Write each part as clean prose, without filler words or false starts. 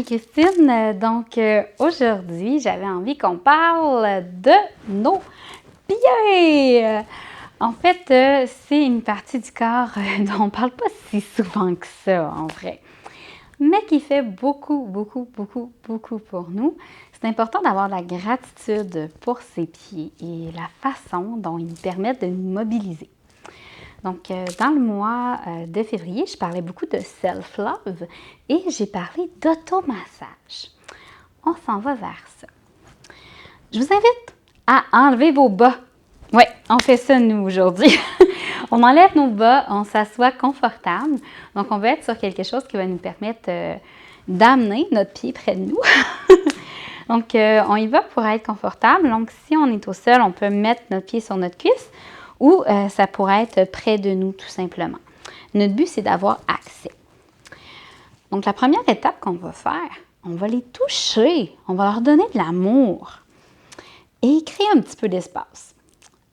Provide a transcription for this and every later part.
Christine. Aujourd'hui, j'avais envie qu'on parle de nos pieds. En fait, c'est une partie du corps dont on ne parle pas si souvent que ça, en vrai, mais qui fait beaucoup pour nous. C'est important d'avoir de la gratitude pour ses pieds et la façon dont ils nous permettent de nous mobiliser. Donc, dans le mois de février, je parlais beaucoup de self-love et j'ai parlé d'automassage. On s'en va vers ça. Je vous invite à enlever vos bas. Oui, on fait ça, nous, aujourd'hui. On enlève nos bas, on s'assoit confortable. Donc, on va être sur quelque chose qui va nous permettre d'amener notre pied près de nous. Donc, on y va pour être confortable. Donc, si on est au sol, on peut mettre notre pied sur notre cuisse ou ça pourrait être près de nous, tout simplement. Notre but, c'est d'avoir accès. Donc, la première étape qu'on va faire, on va les toucher. On va leur donner de l'amour et créer un petit peu d'espace.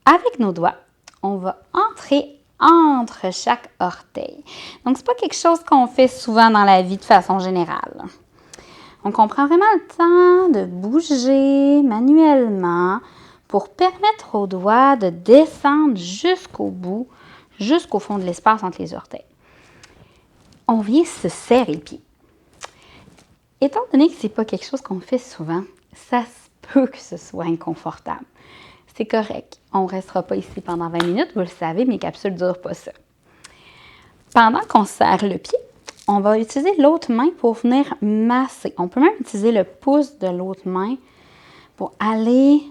Avec nos doigts, on va entrer entre chaque orteil. Donc, ce n'est pas quelque chose qu'on fait souvent dans la vie de façon générale. Donc, on prend vraiment le temps de bouger manuellement pour permettre aux doigts de descendre jusqu'au bout, jusqu'au fond de l'espace entre les orteils. On vient se serrer le pied. Étant donné que ce n'est pas quelque chose qu'on fait souvent, ça se peut que ce soit inconfortable. C'est correct. On ne restera pas ici pendant 20 minutes, vous le savez, mes capsules ne durent pas ça. Pendant qu'on serre le pied, on va utiliser l'autre main pour venir masser. On peut même utiliser le pouce de l'autre main pour aller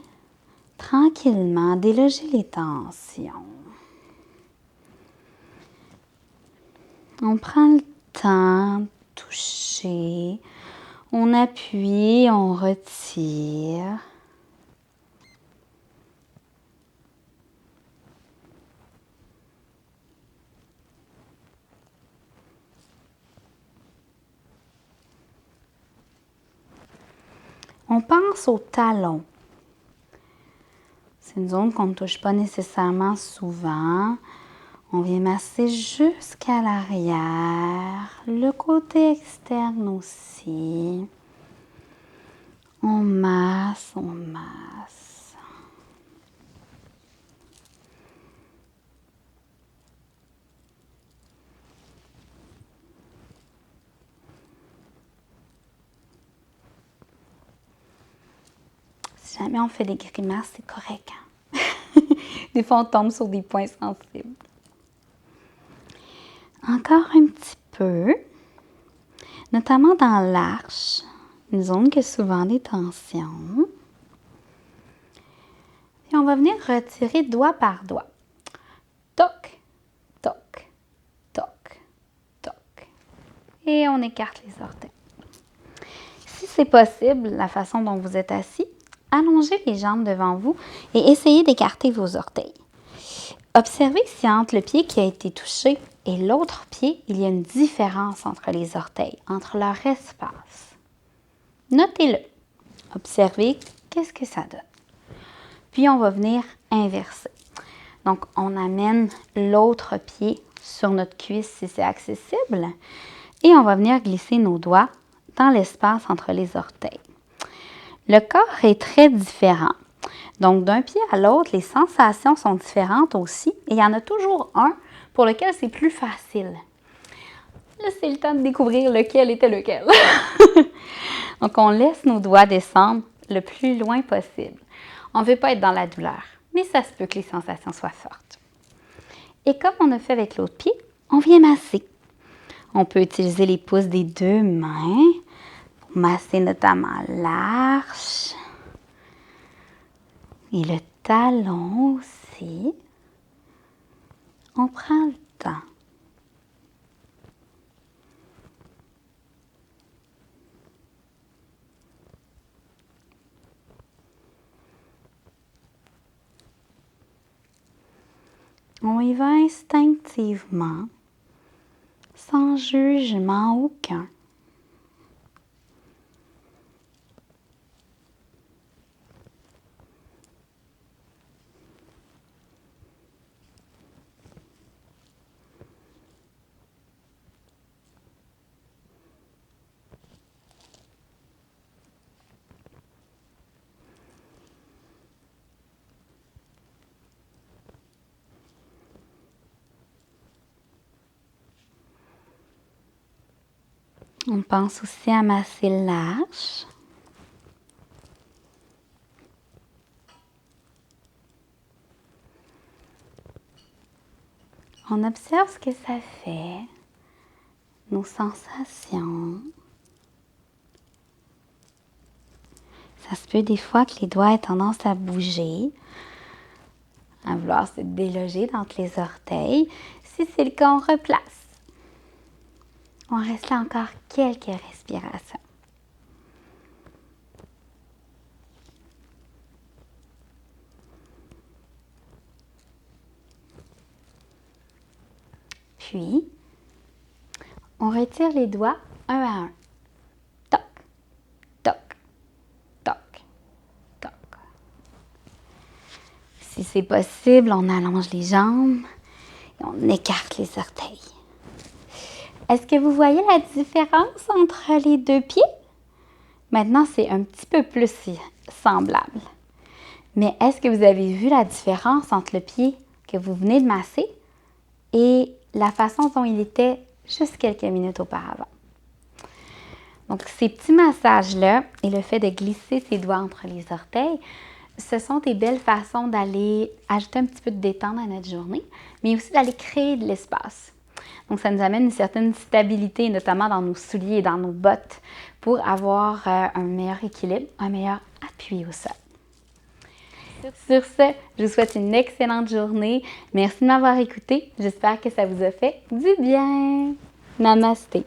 tranquillement déloger les tensions. On prend le temps de toucher, on appuie, on retire. On pense au talon. C'est une zone qu'on ne touche pas nécessairement souvent. On vient masser jusqu'à l'arrière, le côté externe aussi. On masse, on masse. Si jamais on fait des grimaces, c'est correct. Hein? Des fois, on tombe sur des points sensibles. Encore un petit peu, notamment dans l'arche, une zone qui a souvent des tensions. Et on va venir retirer doigt par doigt. Toc, toc, toc, toc. Et on écarte les orteils. Si c'est possible, la façon dont vous êtes assis, allongez les jambes devant vous et essayez d'écarter vos orteils. Observez si entre le pied qui a été touché et l'autre pied, il y a une différence entre les orteils, entre leur espace. Notez-le. Observez qu'est-ce que ça donne. Puis, on va venir inverser. Donc, on amène l'autre pied sur notre cuisse si c'est accessible et on va venir glisser nos doigts dans l'espace entre les orteils. Le corps est très différent. Donc, d'un pied à l'autre, les sensations sont différentes aussi. Et il y en a toujours un pour lequel c'est plus facile. Là, c'est le temps de découvrir lequel était lequel. Donc, on laisse nos doigts descendre le plus loin possible. On ne veut pas être dans la douleur, mais ça se peut que les sensations soient fortes. Et comme on a fait avec l'autre pied, on vient masser. On peut utiliser les pouces des deux mains pour masser notamment l'arche. Et le talon aussi. On prend le temps. On y va instinctivement, sans jugement aucun. On pense aussi à masser l'arche. On observe ce que ça fait, nos sensations. Ça se peut des fois que les doigts aient tendance à bouger, à vouloir se déloger entre les orteils. Si c'est le cas, on replace. On reste là encore quelques respirations. Puis, on retire les doigts un à un. Toc, toc, toc, toc. Si c'est possible, on allonge les jambes et on écarte les orteils. Est-ce que vous voyez la différence entre les deux pieds? Maintenant, c'est un petit peu plus semblable. Mais est-ce que vous avez vu la différence entre le pied que vous venez de masser et la façon dont il était juste quelques minutes auparavant? Donc, ces petits massages-là et le fait de glisser ses doigts entre les orteils, ce sont des belles façons d'aller ajouter un petit peu de détente à notre journée, mais aussi d'aller créer de l'espace. Donc, ça nous amène une certaine stabilité, notamment dans nos souliers et dans nos bottes, pour avoir un meilleur équilibre, un meilleur appui au sol. Sur ce, je vous souhaite une excellente journée. Merci de m'avoir écouté. J'espère que ça vous a fait du bien. Namasté.